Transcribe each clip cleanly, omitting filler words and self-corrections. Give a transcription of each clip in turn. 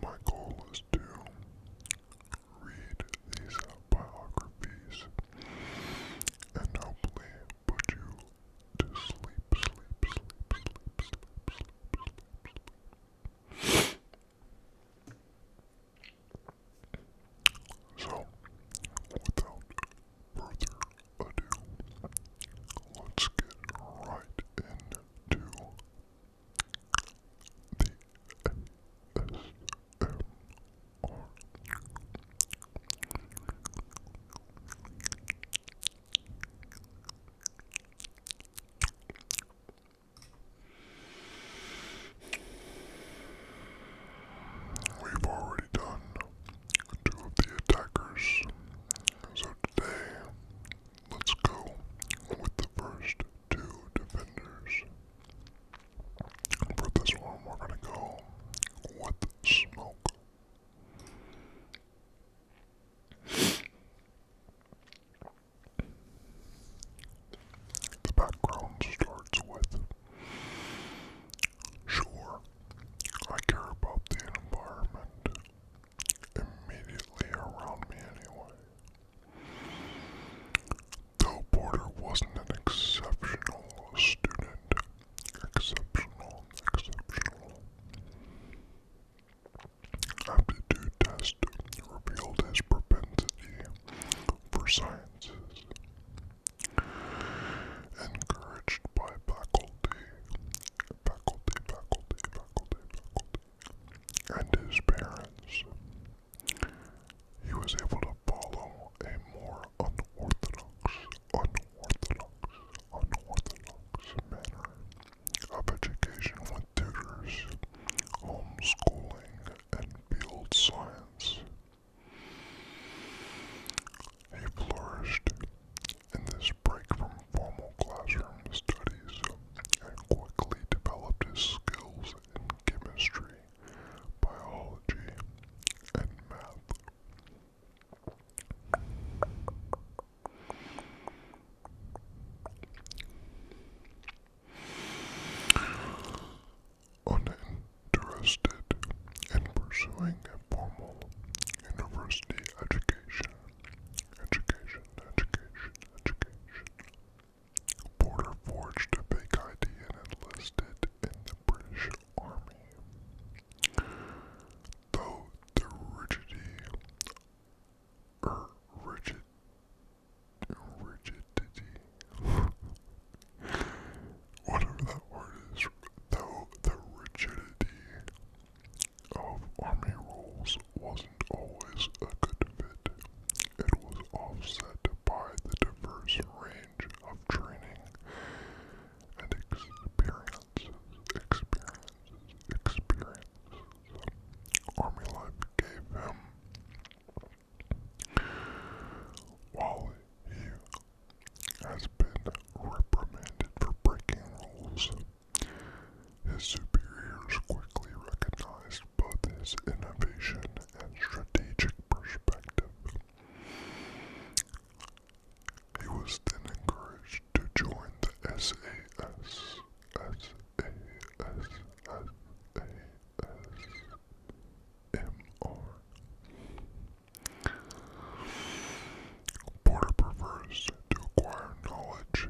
my goal is to read these biographies and hopefully put you to sleep, sleep, sleep, sleep, sleep, sleep, sleep. So, without further ado, let's get right into the ASMR. We've already done two of the attackers, so today let's go with the first two defenders. For this one, we're gonna go with Smoke. The background starts with, sure, I care about the environment immediately around me anyway. Though Porter wasn't an exceptional student, exceptional, aptitude test revealed his propensity for sciences. Encouraged by faculty, and his parents, he was able to follow a more unorthodox manner of education with tutors, homeschooling, and field science. He flourished in this break from formal classroom studies and quickly developed his skills in chemistry, biology, and math. Uninterested in pursuing a formal university education, Porter forged a fake ID and enlisted in the British Army. Though the rigidity, whatever that word is, though the rigidity of Army rules wasn't always a good fit, it was offset by the diverse range of training and experiences Army life gave him. While he has been reprimanded for breaking rules, his superiors quickly recognized both his innovation and strategic perspective. He was then encouraged to join the SAS. Porter prefers to acquire knowledge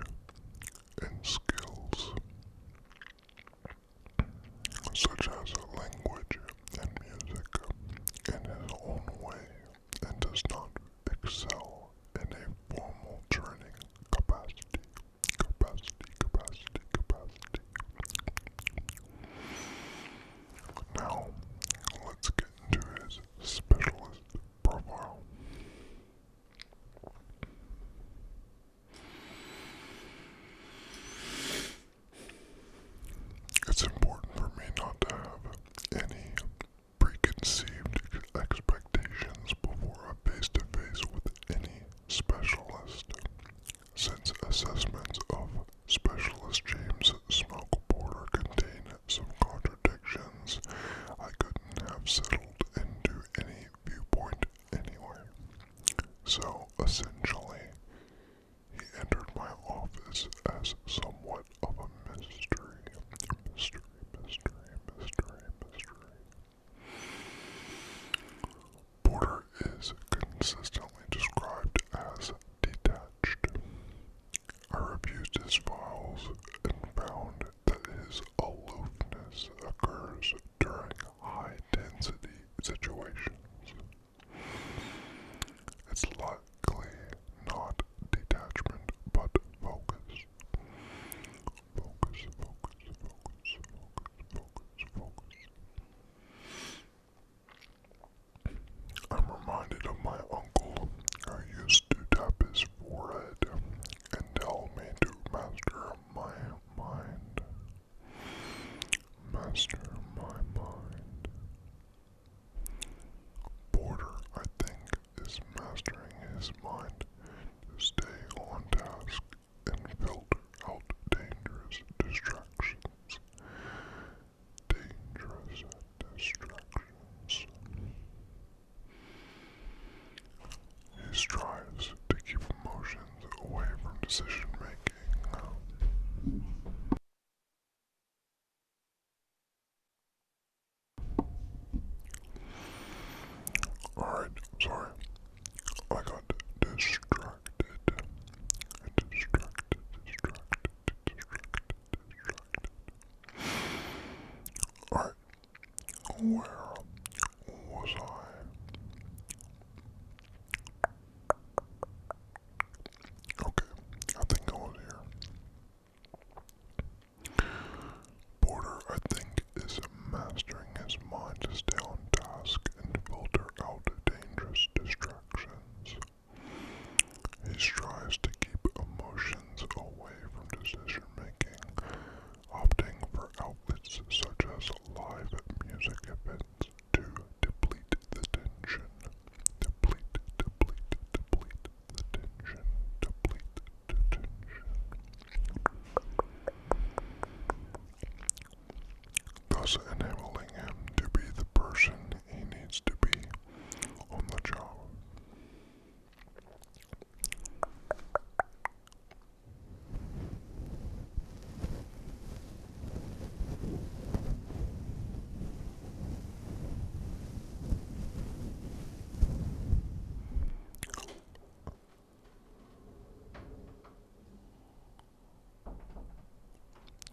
and skills such as language and music in his own way and does not excel in a formal training capacity. Now, let's get into his specialist profile. It's important for me not to have any preconceived expectations before a face-to-face with any specialist, since assessments of Specialist James Smoke Porter contain some contradictions. I couldn't have settled into any viewpoint anyway. So, essentially, he entered my office as somewhat of a mystery. his mind to stay on task and filter out dangerous distractions. Dangerous distractions. He strives to keep emotions away from decision making. Alright, sorry. I got distracted. Alright, where was I? Okay, I think I was here. Porter, I think, is mastering his mind to stay on task and filter out dangerous distractions. He strives to keep emotions away from decision making, opting for outlets such as live music events to deplete the tension. Deplete the tension. Deplete the tension. Thus enabling him to be the person he needs to be on the job.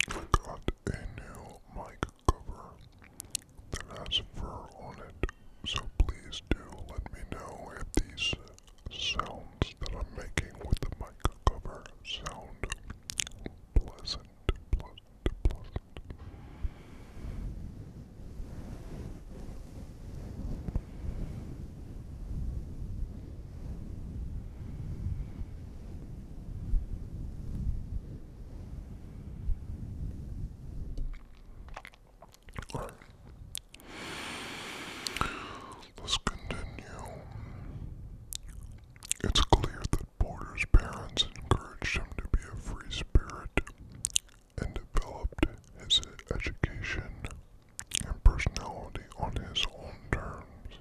I got a new mic cover that has fur on it, so please do let me know if these sounds that I'm making with the mic cover sound pleasant. Alright, let's continue. It's clear that Porter's parents encouraged him to be a free spirit and developed his education and personality on his own terms.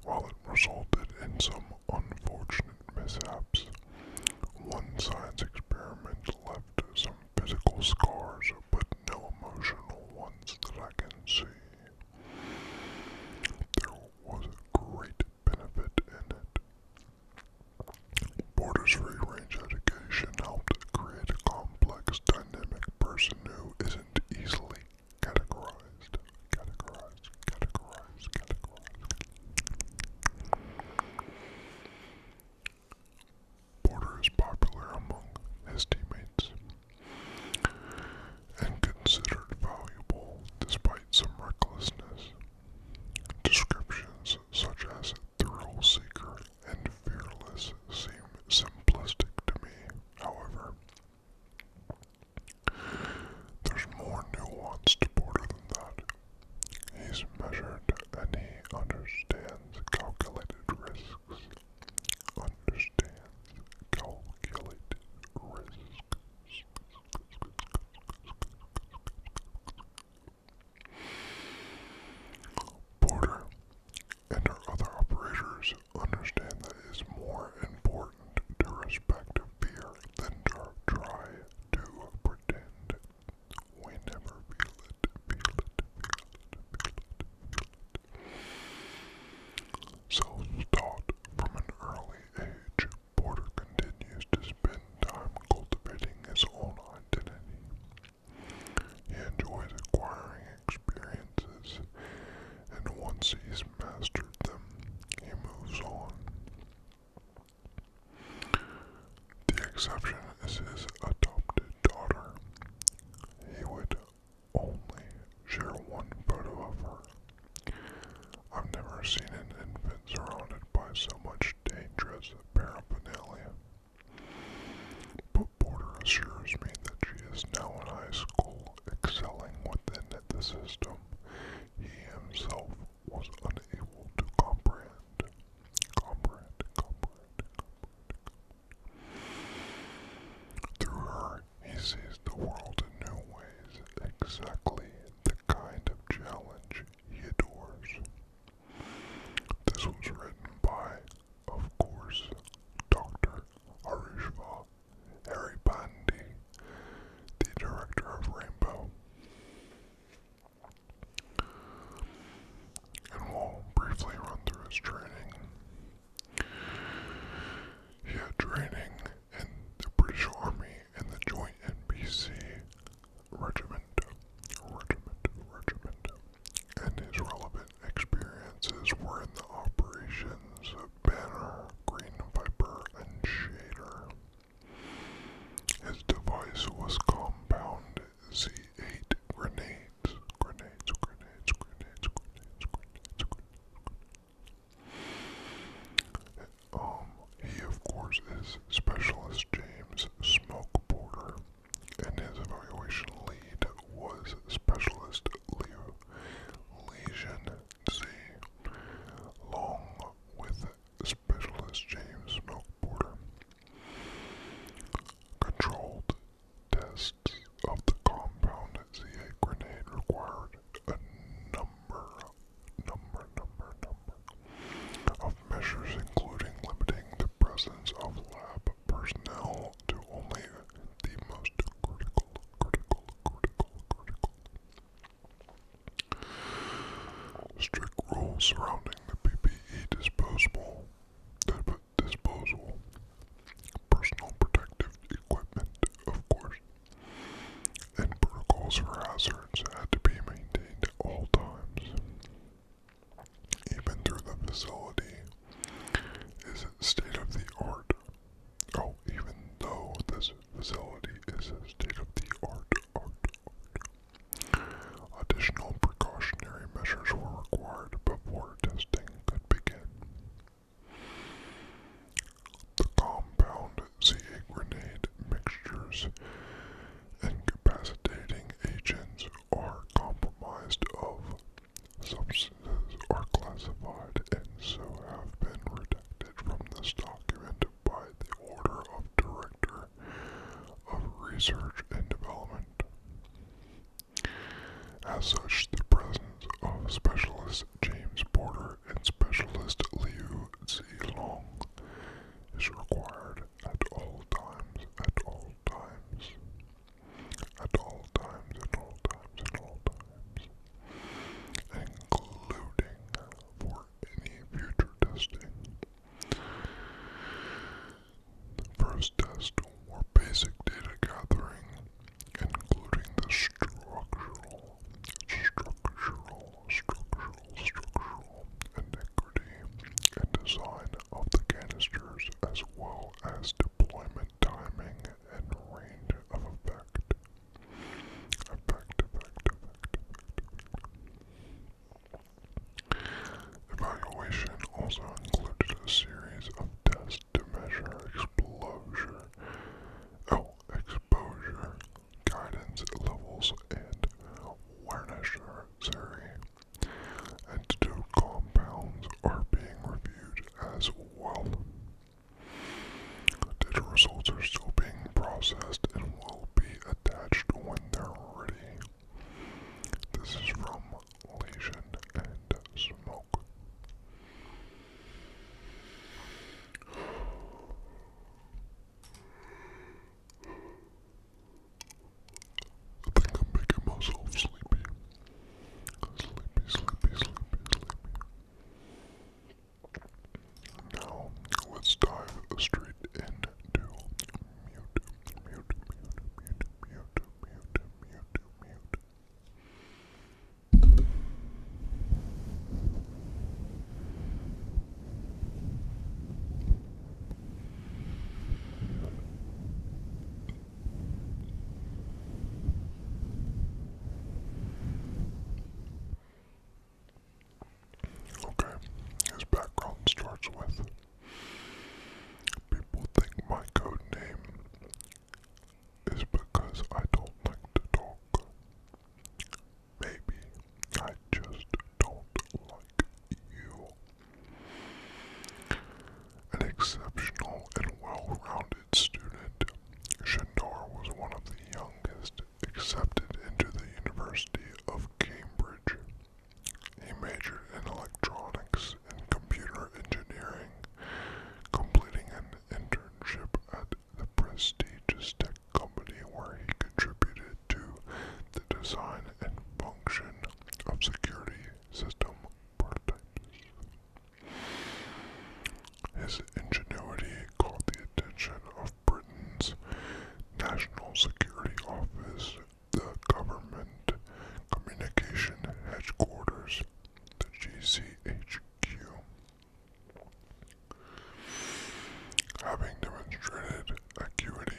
While it resulted in some unfortunate mishaps, one science experiment left some physical scars, but no emotional ones that I can see. There was a great benefit in it. Porter's free-range education helped create a complex, dynamic person who isn't easily categorized. Porter is popular among his teammates and considered valuable despite some recklessness. Descriptions such as thrill seeker and fearless seem simplistic to me. However, there's more nuance to Porter than that. He's measured and he understands calculated risks. Porter and our other operators understand that it is more important to respect fear than to try to pretend we never feel it. Self-taught from an early age, Porter continues to spend time cultivating his own identity. He enjoys acquiring experiences, and once he's mastered them, he moves on. The exception is his adopted daughter. He would only share one photo of her. I've never seen an infant surrounded by so much dangerous paraphernalia. But Porter assures me that she is now in high school, excelling within the system he himself was unable to comprehend. facility is state of the art. Oh, even though this facility is state of the art. Additional precautionary measures were required before testing could begin. The compound CA grenade mixtures incapacitating agents are compromised of substances are classified and so have been redacted from this document by the order of Director of Research and Development. As such, the presence of Specialist James Porter and Specialist Liu Zilong is required at all times, including for any future testing. The first test were basic data gathering, including the structural integrity and design of the canisters, as well as deployment timing and range of effect. Evaluation also included a series of tests to measure exposure, guidance levels, and awareness necessary, and two compounds are being reviewed as well. Data results are still being processed and will be attached when they're ready. This is from Lesion and Smoke. I think I'm making myself sleepy. Now, let's dive straight into mute. Okay, his background starts with, people think my code name is because I don't like to talk. Maybe I just don't like you. An exceptional and well-rounded student, Shandar was one of the youngest accepted into the University of Cambridge. He majored in electronics and computer engineering, completing an internship at the prestigious tech company where he contributed to the design and function of security system prototypes. His ingenuity caught the attention of Britain's National Security Office, the government communication headquarters, the GCHQ. Having demonstrated acuity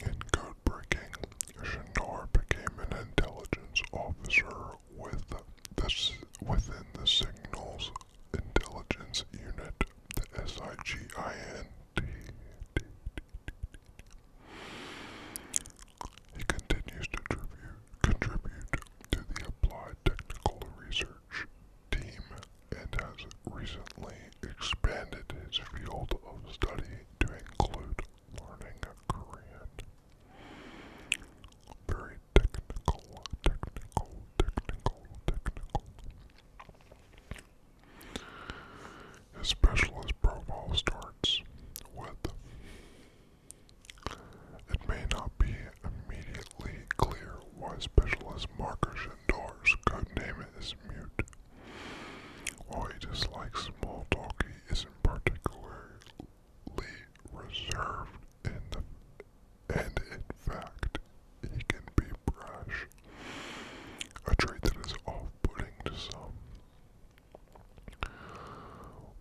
in code breaking, Shandar became an intelligence officer within the Signals Intelligence Unit, the SIGINT. He continues to contribute to the Applied Technical Research team and has recently expanded his field of study to include learning Korean. Very technical. His specialist profile starts with, it may not be immediately clear why Specialist Marker Shandar's codename is Mute. While he dislikes small talk, he isn't particularly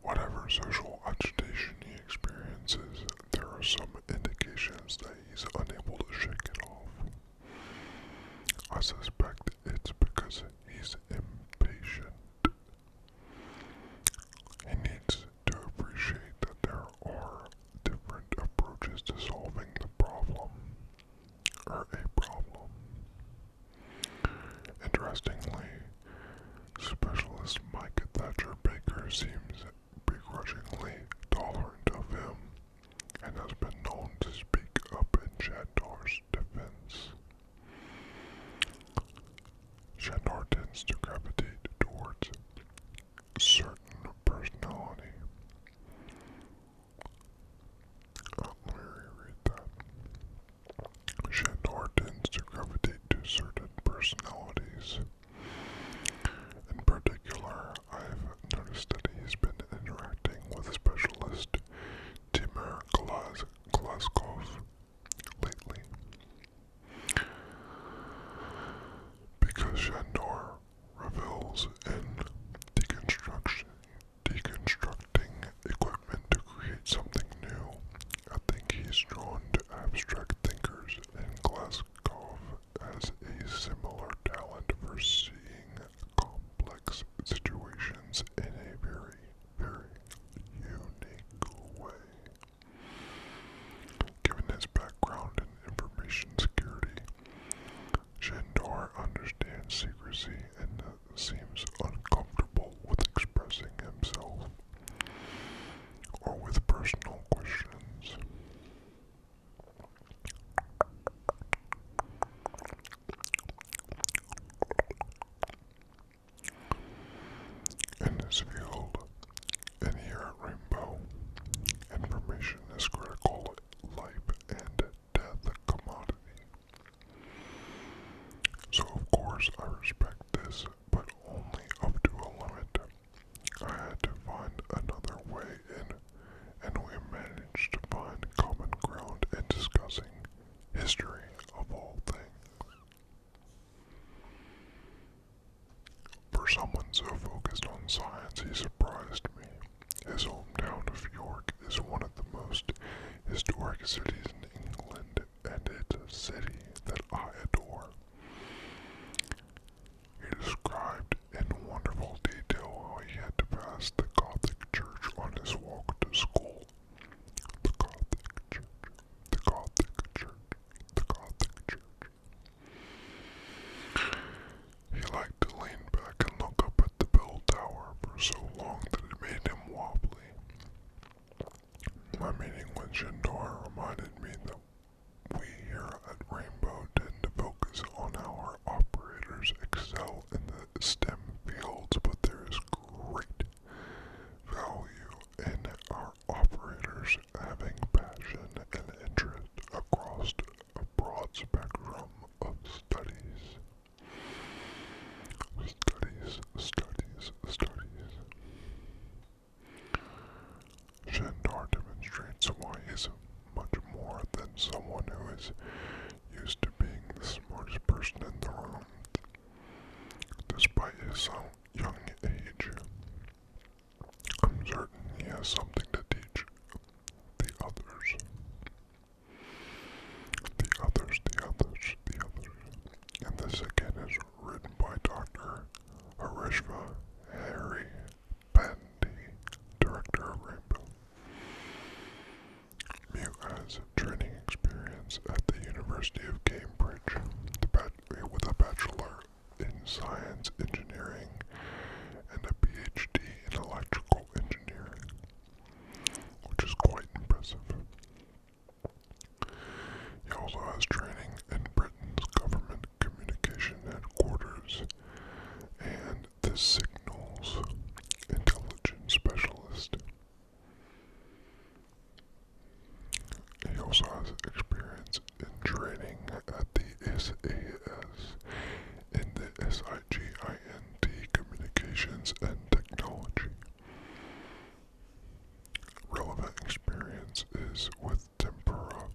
whatever social agitation he experiences, there are some indications that he's unable to shake it off. I suspect it's because he's impatient. He needs to appreciate that there are different approaches to solving the problem, or a problem. Interestingly, specialist Mike Thatcher Baker seems begrudgingly tolerant of him and has been known to speak up in Shandor's defense. Shandor tends to gravitate towards certain personality. Let me reread that. Shandor tends to gravitate to certain personalities. In particular, I've noticed that he's been interacting with specialist Timur Glazkov lately. Because Shandor revels in deconstructing equipment to create something new, I think he's drawn to abstract thinkers, and Glazkov has a similar talent for seeing complex situations in a very, very unique way. Given his background in information security, Shandor understands secrecy and seems uncomfortable with expressing himself or with personal questions. In this field, and here at Rainbow, information is critical life and death commodity. So of course I respect this, but only up to a limit. I had to find another way in, and we managed to find common ground in discussing history of all things. For someone so focused on science, he surprised me. His hometown of York is one of the most historic cities in England, and it's a city that I adore. He described in wonderful detail how he had to pass the Gothic church on his walk to school. The Gothic church, the Gothic church, the Gothic church. He liked to lean back and look up at the bell tower for so long that it made him wobbly. My meeting with Shandor reminded me that we here at Rainbow tend to focus on how our operators excel in the STEM fields, but there is great value in our operators having passion and interest across a broad spectrum of studies. Shandor demonstrates why he's much more than someone who is used to being the smartest person in the room. Despite his young age, I'm certain he has something to teach the others. And this again is written by Dr. Harishva Harry Pandy, director of Rainbow. Mew has training experience at the University of Cambridge with a bachelor in science engineering and a PhD in electrical engineering, which is quite impressive. He also has training in Britain's government communication headquarters and the Signals Intelligence Specialist. He also has experience in training at the SAS in the SIGINT Communications and Technology. Relevant experience is with Tempura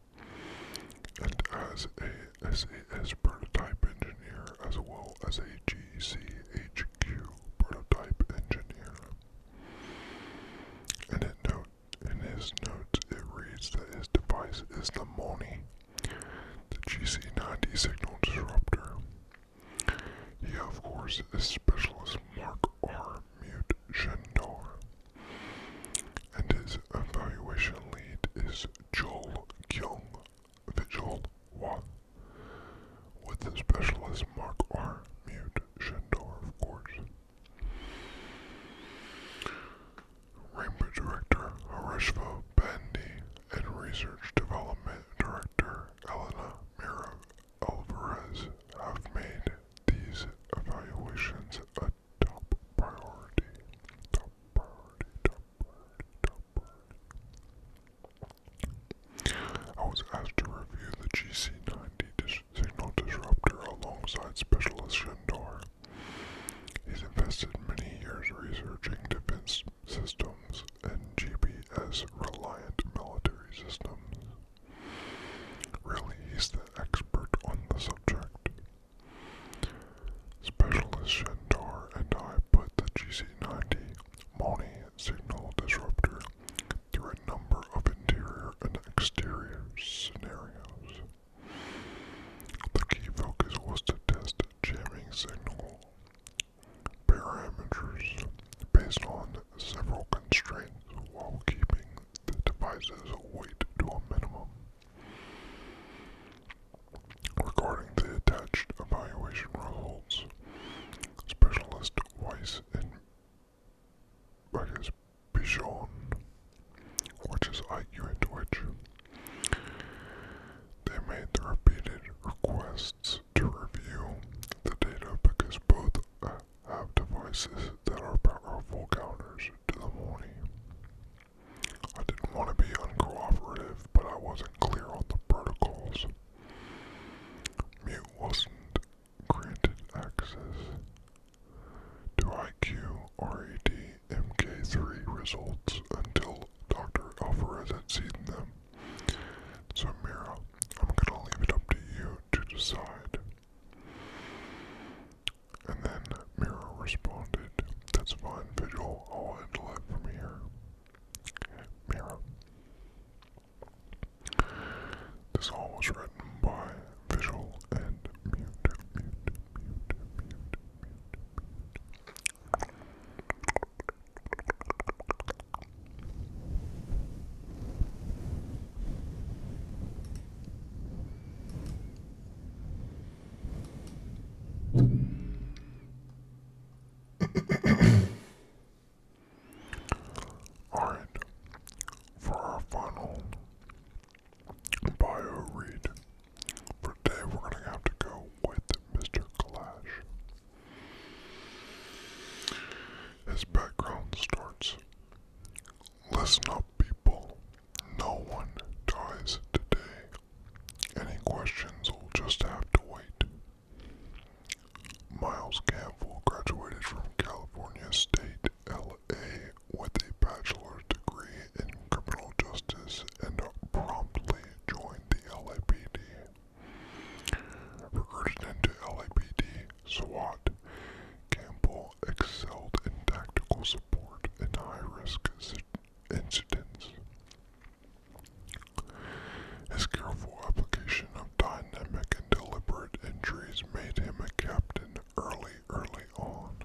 and as a SAS prototype engineer as well as a GCHQ prototype engineer. his notes, it reads that his device is the MONI, the GC90 signal disruptor. He, of course, is Specialist Mark R. Mute Shendar, and his evaluation lead is Joel Kyung Vigil Wa, with the Specialist Mark R. Mute Shendar, of course. Rainbow Director Harishva Bandy and Research Development Director Elena Mira Alvarez have made these evaluations a top priority. Top priority, top priority, top priority. I was asked to review the GC90 signal disruptor alongside Specialist Shendar. He's invested many years researching defense systems and GPS-reliant military systems. Really, he's the expert on the subject. Specialist Shendar and I put the GC90 MONI signal disruptor through a number of interior and exterior scenarios. The key focus was to test jamming signal parameters based on several constraints while keeping the device's weight to a minimum. Regarding the attached evaluation results, Specialist Weiss and Bichon, which is IQ and Twitch, they made the repeated requests to review the data because both have devices that are powerful counters to the MONI. I didn't want to be uncooperative, but I wasn't clear on the protocols. Mute wasn't granted access to IQ RED MK3 results until Dr. Alvarez had seen them. So Mira, I'm gonna leave it up to you to decide. And then Mira responded, "That's fine, Vigil, I'll handle it from here." Mira. This all was written by Vigil and Mute. Alright, for our final bio read, for today we're going to have to go with Mr. Clash. His background starts, "Listen up, people. No one dies today. Any questions will just have to wait. Miles Campbell graduated from California State, LA, with a bachelor's degree in criminal justice and promptly joined the LAPD. Recruited into LAPD SWAT, Campbell excelled in tactical support in high-risk incidents. His careful application of dynamic and deliberate entries made him a captain early on.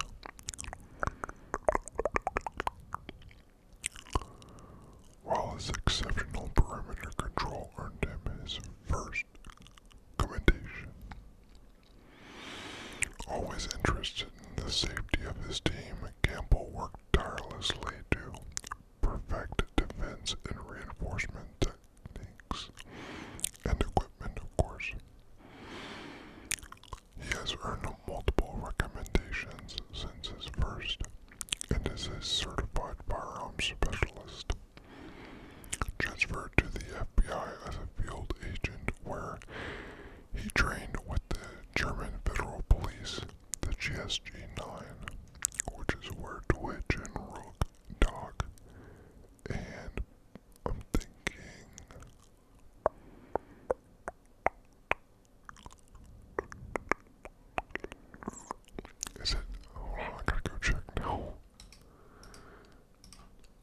While his exceptional perimeter control earned him his first commendation. Always interested in the safety of his team, Campbell worked tirelessly to perfect defense and reinforcement techniques and equipment, of course. He has earned multiple recommendations since his first and is a certified firearms specialist. Transferred to the FBI as a field agent where he trained with the German Federal Police, the GSG-9, which is where Twitch and Rook Dog, and I'm thinking is it, hold on, I gotta go check now.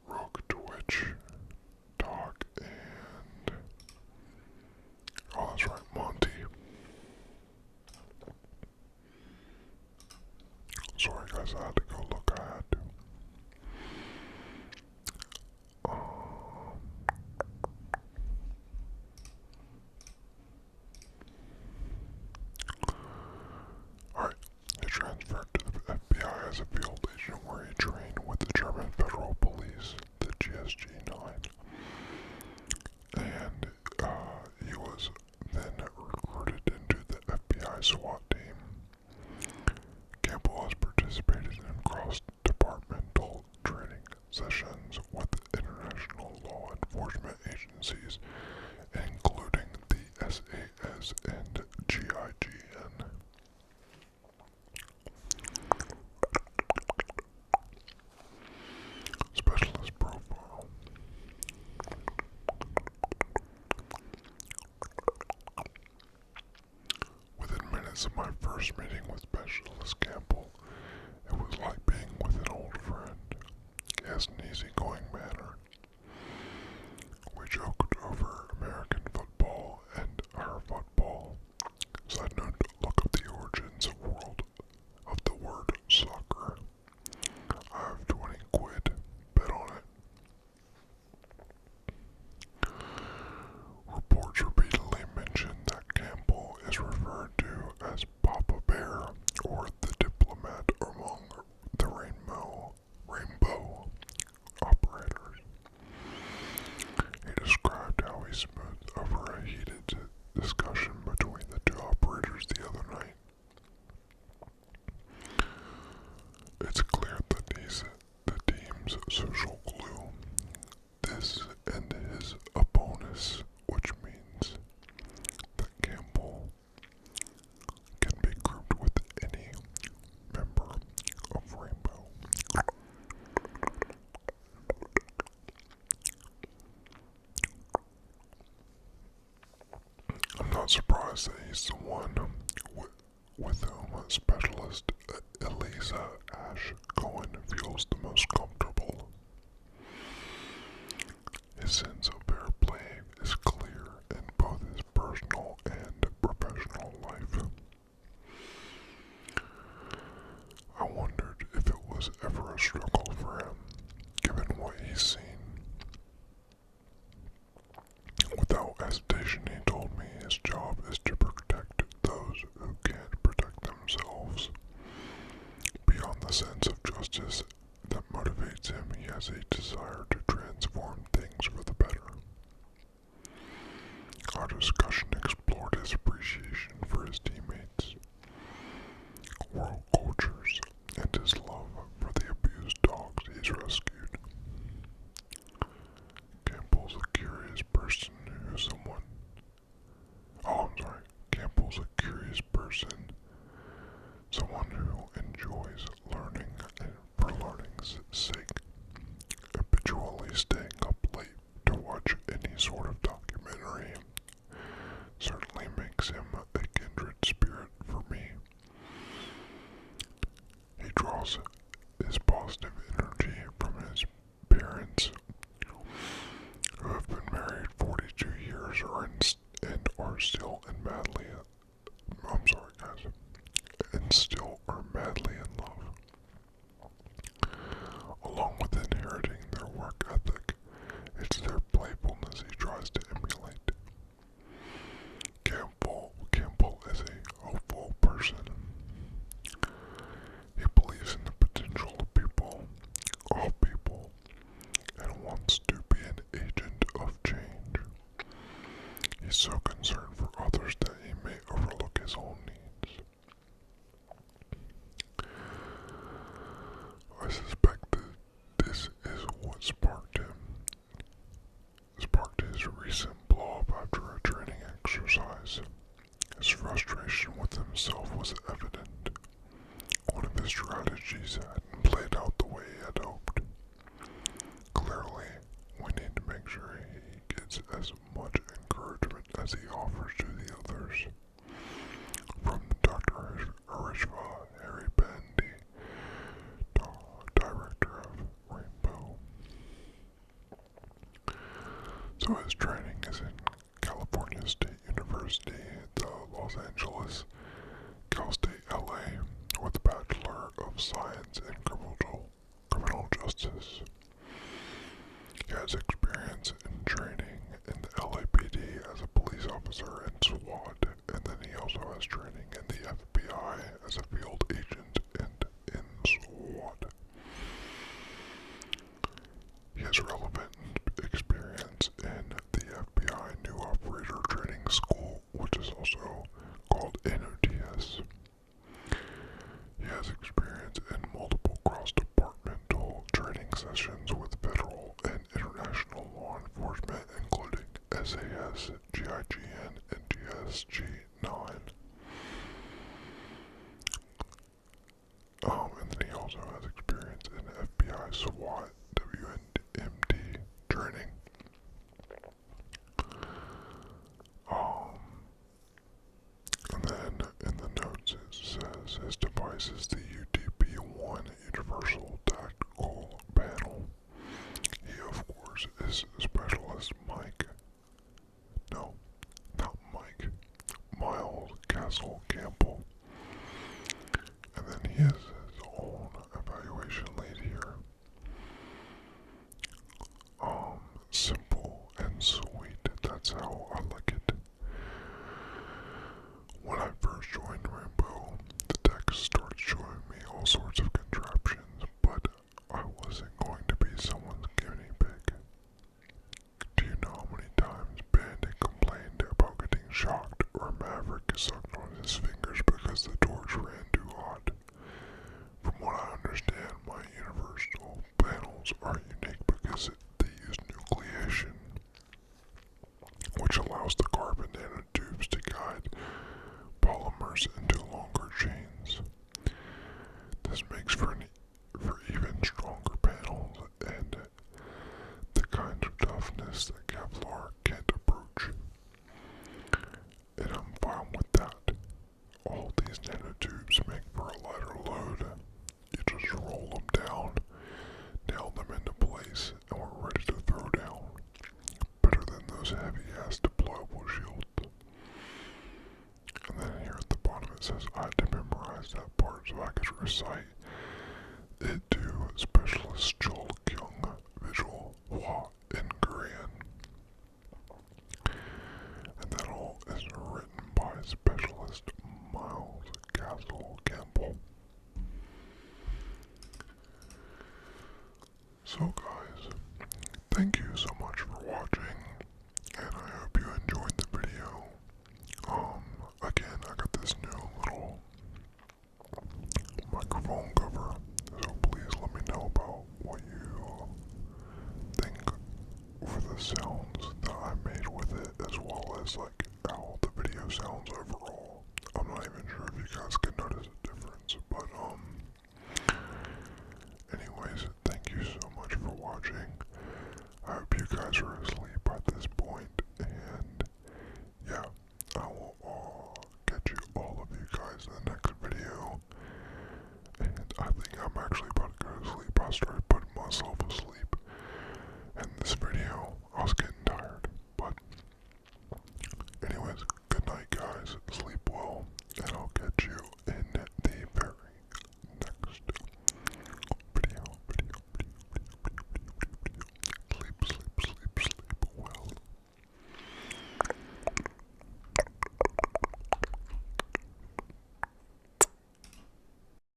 Rook I had to go look. I had to. Alright, he transferred to the FBI as a field agent where he trained with the German Federal Police, the GSG-9. And he was then recruited into the FBI SWAT team. Campbell has participated in cross-departmental training sessions with international law enforcement agencies, including the SAS and GIGN. Specialist profile. Within minutes of my first meeting with Specialist Campbell, it was like being with an old friend. He has an easygoing manner. We joked over American football and our football. Side note, look up the origins of the word soccer. I have 20 quid. Bet on it. Reports repeatedly mention that Campbell is referred to as Papa Bear or the diplomat among the rainbow operators. He described how he smoothed over a heated discussion between the two operators the other night. It's clear that he's the team's social glue. This and his a bonus, which means that Campbell can be grouped with any member of Rainbow. I'm not surprised that he's the one with whom Specialist Elisa Ash Cohen feels the most comfortable. His sense of fair play is clear in both his personal and professional life. I wondered if it was ever a struggle for him, given what he's seen. Without hesitation, he told me his job is to protect those who can't protect themselves. Beyond the sense of justice that motivates him, he has a desire to transform things for the better. Our discussion explored his appreciation for his teammates, world cultures, and his love for the abused dogs he's rescued. Campbell's a curious person Campbell's a curious person, someone who enjoys learning and for learning's sake, habitually staying up late to watch any sort of documentary certainly makes him a kindred spirit for me. He draws his positive energy from his parents, who have been married 42 years and are still madly in love. Along with inheriting their work ethic, it's their playfulness he tries to emulate. Campbell is a hopeful person. He believes in the potential of people, all people, and wants to be an agent of change. He's so concerned for others that he may overlook his own needs. I suspect that this is what sparked his recent blow-up after a training exercise. His frustration with himself was evident. One of his strategies hadn't played out the way he had hoped. Clearly, we need to make sure he gets as much encouragement as he offers to the others. From Dr. Arishva Harry Bandy, director of Rainbow. So his training is in California State University, the Los Angeles, Cal State LA, with a Bachelor of of Science in Criminal Justice. He has experience in training in the LAPD as a police officer and SWAT, and then he also has training in the FBI as a field agent and in SWAT. He has relevant experience in the FBI New Operator Training School, which is also called NOTS. He has experience in multiple cross-departmental training sessions with federal and international law enforcement, including SAS, GIGN, and GSG-9. And then he also has experience in FBI SWAT WMD training. And then in the notes it says his device is the UDP-1 Universal Tactical Panel. He, of course, is Specialist Miles Castle Campbell. And then he has his own evaluation lead here. Simple and sweet, that's how I like it. When I first joined Rainbow, the text started showing me all sorts of contraptions, but I wasn't going to be someone's guinea pig. Do you know how many times Bandit complained about getting shocked, or Maverick sucked on his fingers because the torch ran too hot? From what I understand, my universal panels are unique because they use nucleation, which allows the carbon nanotubes to guide polymers into longer chains. This makes for even stronger panels and the kind of toughness that Kevlar can't approach. And I'm fine with that. All these nanotubes make for a lighter load. You just roll them down, nail them into place, and we're ready to throw down. Better than those heavy-ass deployable shields. And then here at the bottom it says I had to memorize that part so I could recite it to Specialist Joel Kyung Visual Hua in Korean. And that all is written by Specialist Miles Castle Campbell. So guys, thank you so much for watching, and I hope you enjoyed the video. Again, I got this new little microphone cover, so please let me know about what you think for the sounds that I made with it, as well as like how the video sounds overall. I'm not even sure if you guys can notice a difference, but anyways, thank you so much for watching. I hope you guys are asleep.